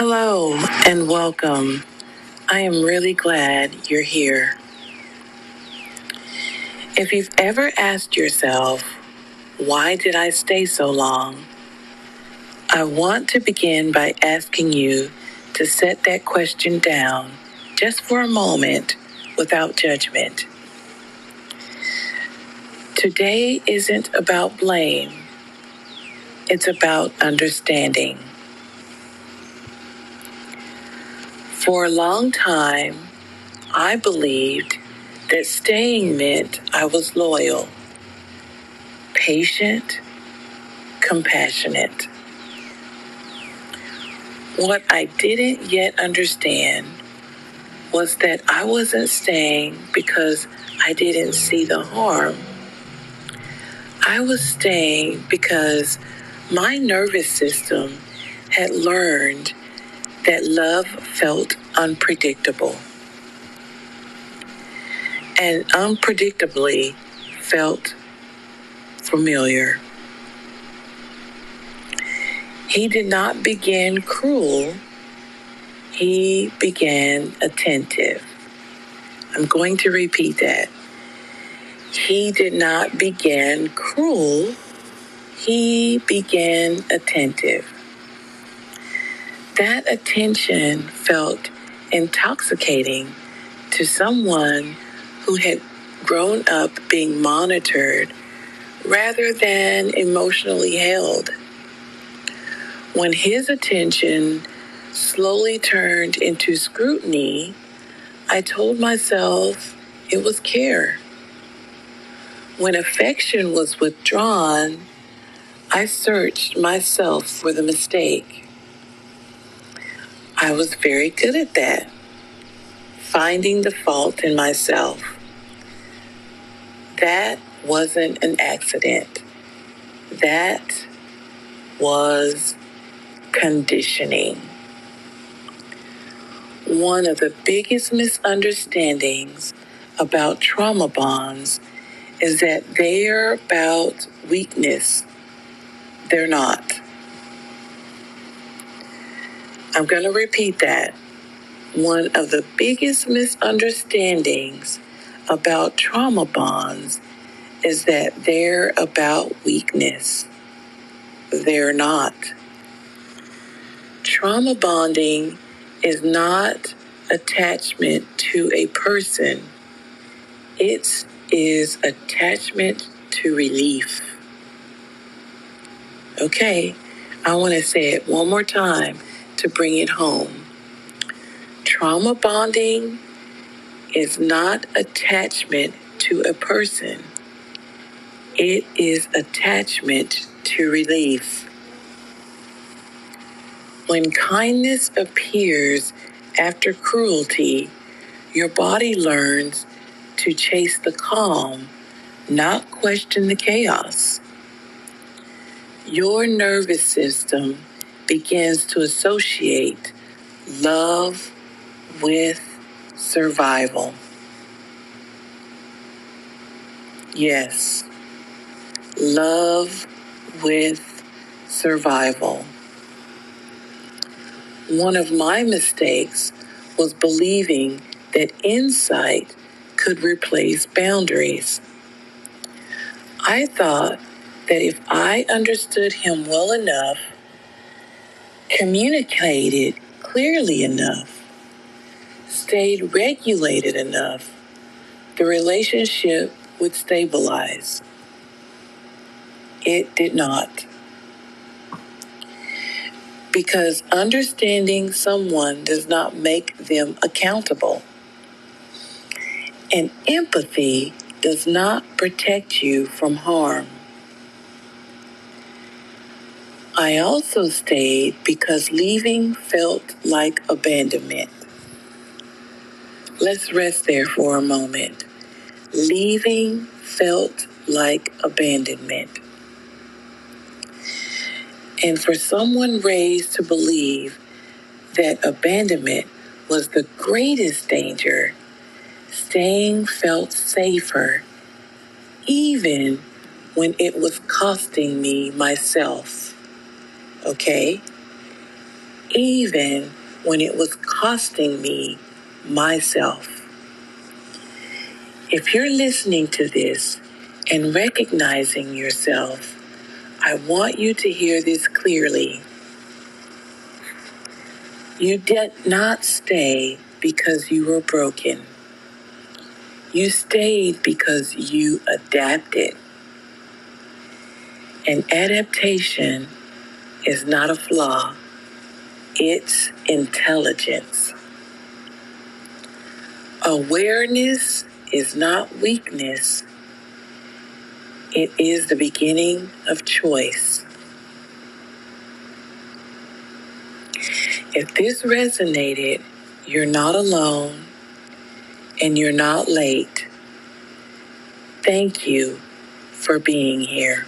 Hello and welcome. I am really glad you're here. If you've ever asked yourself, why did I stay so long? I want to begin by asking you to set that question down just for a moment without judgment. Today isn't about blame. It's about understanding. For a long time, I believed that staying meant I was loyal, patient, compassionate. What I didn't yet understand was that I wasn't staying because I didn't see the harm. I was staying because my nervous system had learned that love felt unpredictable, and unpredictably felt familiar. He did not begin cruel. He began attentive. I'm going to repeat that. He did not begin cruel. He began attentive. That attention felt intoxicating to someone who had grown up being monitored rather than emotionally held. When his attention slowly turned into scrutiny, I told myself it was care. When affection was withdrawn, I searched myself for the mistake. I was very good at that, finding the fault in myself. That wasn't an accident. That was conditioning. One of the biggest misunderstandings about trauma bonds is that they're about weakness. They're not. I'm going to repeat that. One of the biggest misunderstandings about trauma bonds is that they're about weakness. They're not. Trauma bonding is not attachment to a person. It is attachment to relief. Okay, I want to say it one more time to bring it home. Trauma bonding is not attachment to a person. It is attachment to relief. When kindness appears after cruelty, your body learns to chase the calm, not question the chaos. Your nervous system begins to associate love with survival. Yes, love with survival. One of my mistakes was believing that insight could replace boundaries. I thought that if I understood him well enough, communicated clearly enough, stayed regulated enough, the relationship would stabilize. It did not. Because understanding someone does not make them accountable. And empathy does not protect you from harm. I also stayed because leaving felt like abandonment. Let's rest there for a moment. Leaving felt like abandonment. And for someone raised to believe that abandonment was the greatest danger, staying felt safer, even when it was costing me myself. Okay? even when it was costing me myself. If you're listening to this and recognizing yourself, I want you to hear this clearly. You did not stay because you were broken. You stayed because you adapted. And adaptation is not a flaw, it's intelligence. Awareness is not weakness, it is the beginning of choice. If this resonated, you're not alone and you're not late. Thank you for being here.